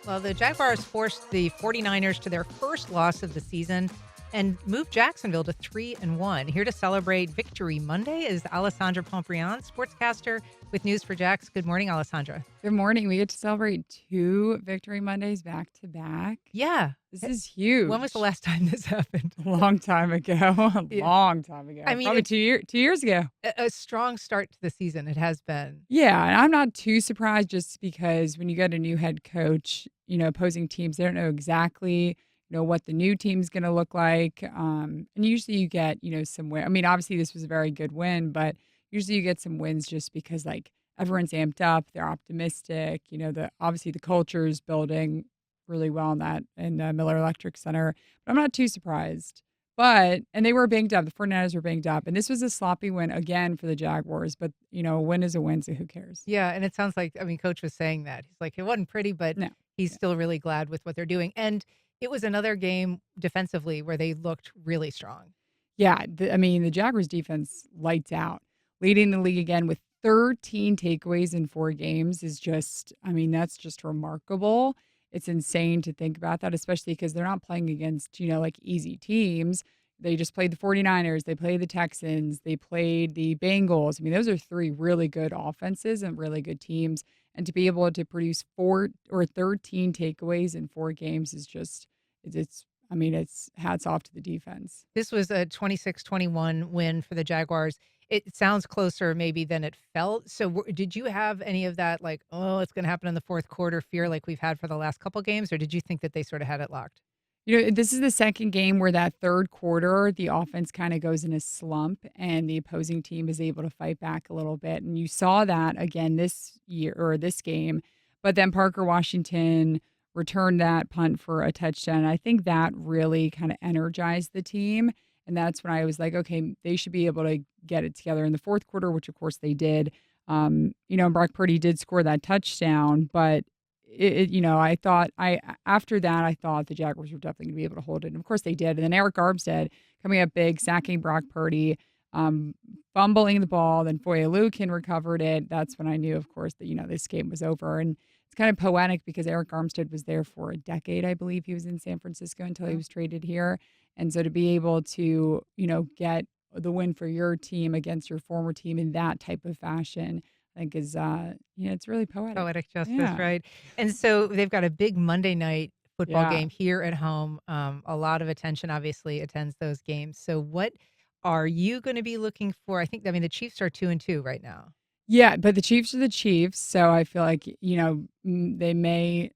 Well, the Jaguars forced the 49ers to their first loss of the season and moved Jacksonville to 3-1. Here to celebrate Victory Monday is Alessandra Pontbriand, sportscaster with News for Jax. Good morning, Alessandra. Good morning. We get to celebrate 2 Victory Mondays back to back. Yeah. This is When was the huge. last time this happened? A long time ago. A Yeah. long time I ago. mean, Probably it's 2 years ago. a strong start to the season. It has been. Yeah, and I'm not too surprised just because when you get a new head coach, opposing teams, they don't know exactly, what the new team's gonna look like. And usually you get, some win. I mean, obviously this was a very good win, but usually you get some wins just because like everyone's amped up, they're optimistic, obviously the culture is building really well in the Miller Electric Center. But I'm not too surprised. And they were banged up. The 49ers were banged up. And this was a sloppy win again for the Jaguars, but a win is a win, so who cares? Yeah, and it sounds like, Coach was saying that. He's like, it wasn't pretty, but No. he's Yeah. still really glad with what they're doing. And it was another game defensively where they looked really strong. Yeah, the Jaguars defense lights out. Leading the league again with 13 takeaways in 4 games is just that's just remarkable. It's insane to think about that, especially because they're not playing against, like easy teams. They just played the 49ers, they played the Texans, they played the Bengals. I mean, those are 3 really good offenses and really good teams. And to be able to produce 4 or 13 takeaways in 4 games is just it's hats off to the defense. This was a 26-21 win for the Jaguars. It sounds closer maybe than it felt. So did you have any of that, like, oh, it's going to happen in the fourth quarter fear like we've had for the last couple games, or did you think that they sort of had it locked? This is the second game where that third quarter, the offense kind of goes in a slump and the opposing team is able to fight back a little bit. And you saw that again this year or this game. But then Parker Washington returned that punt for a touchdown. I think that really kind of energized the team. And that's when I was like, okay, they should be able to get it together in the fourth quarter, which of course they did. And Brock Purdy did score that touchdown, but I thought after that, I thought the Jaguars were definitely gonna be able to hold it, and of course they did, and then Eric Armstead coming up big, sacking Brock Purdy, um, fumbling the ball, then Foye recovered it. That's when I knew, of course, that, this game was over, and it's kind of poetic because Eric Armstead was there for a decade, I believe he was in San Francisco until he Oh. was traded here, and so to be able to, get the win for your team against your former team in that type of fashion, I think is, it's really poetic. Poetic justice, Yeah. right? And so they've got a big Monday night football Yeah. game here at home. A lot of attention obviously attends those games. So what are you going to be looking for? The Chiefs are 2-2 right now. Yeah, but the Chiefs are the Chiefs, so I feel like, they may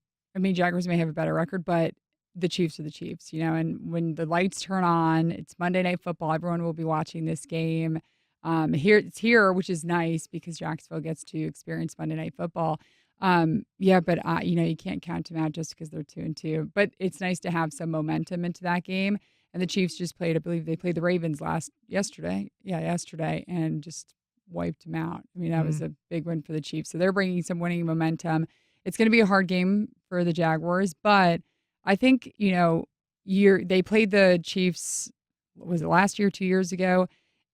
Jaguars may have a better record, but the Chiefs are the Chiefs, and when the lights turn on, it's Monday Night Football, everyone will be watching this game. It's here, which is nice because Jacksonville gets to experience Monday Night Football. Yeah, but, you can't count them out just because they're 2-2, but it's nice to have some momentum into that game, and the Chiefs just played I believe they played the Ravens yesterday. Yeah, yesterday, and just wiped them out. That was Mm. a big win for the Chiefs. So they're bringing some winning momentum. It's going to be a hard game for the Jaguars, but I think, they played the Chiefs, was it last year, 2 years ago?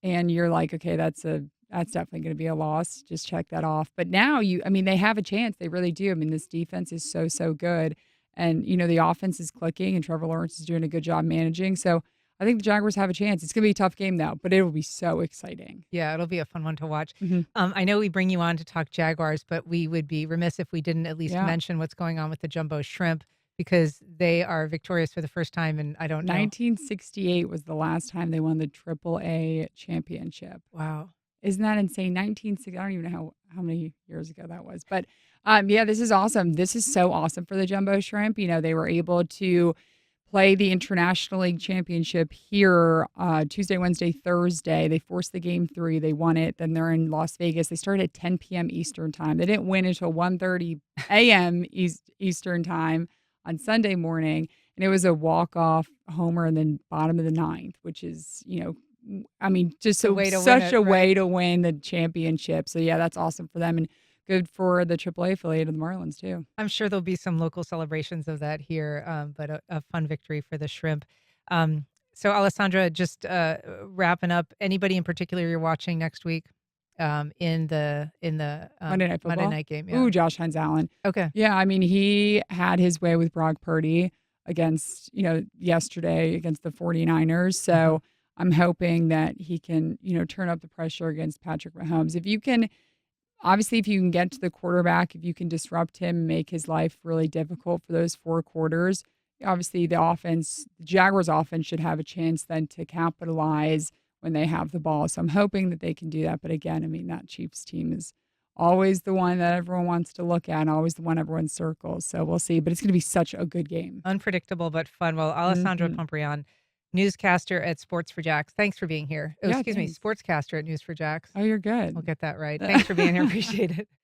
And you're like, okay, that's definitely going to be a loss. Just check that off. But now they have a chance. They really do. This defense is so, so good. And, the offense is clicking and Trevor Lawrence is doing a good job managing. So I think the Jaguars have a chance. It's going to be a tough game, though, but it will be so exciting. Yeah, it'll be a fun one to watch. Mhm. I know we bring you on to talk Jaguars, but we would be remiss if we didn't at least Yeah. mention what's going on with the Jumbo Shrimp because they are victorious for the first time in I don't know. 1968 was the last time they won the AAA championship. Wow. Isn't that insane? 1960, I don't even know how many years ago that was. But, yeah, this is awesome. This is so awesome for the Jumbo Shrimp. They were able to play the International League Championship here Tuesday, Wednesday, Thursday. They forced the game 3. They won it. Then they're in Las Vegas. They started at 10 p.m. Eastern time. They didn't win until 1:30 a.m. Eastern time on Sunday morning. And it was a walk-off homer in the bottom of the ninth, which is, just The so way to win such it, a right? way to win the championship. So, yeah, that's awesome for them and good for the AAA affiliate of the Marlins too. I'm sure there'll be some local celebrations of that here, but a fun victory for the Shrimp. So, Alessandra, just wrapping up, anybody in particular you're watching next week? Monday Night Monday Football? night game. Yeah. Ooh, Josh Hines Allen. Okay. Yeah, I mean, he had his way with Brock Purdy against, yesterday against the 49ers. Mhm. So I'm hoping that he can, turn up the pressure against Patrick Mahomes. If you can, obviously, if you can get to the quarterback, if you can disrupt him, make his life really difficult for those 4 quarters, obviously the Jaguars offense should have a chance then to capitalize when they have the ball. So I'm hoping that they can do that. But again, I mean, that Chiefs team is always the one that everyone wants to look at and always the one everyone circles. So we'll see. But it's going to be such a good game. Unpredictable but fun. Well, Alessandra Mhm. Pontbriand, newscaster at Sports for Jacks. Thanks for being here. Oh, Yeah, excuse me, thanks. sportscaster at News for Jacks. Oh, you're I'll good. get that right. Thanks for being here. Appreciate it.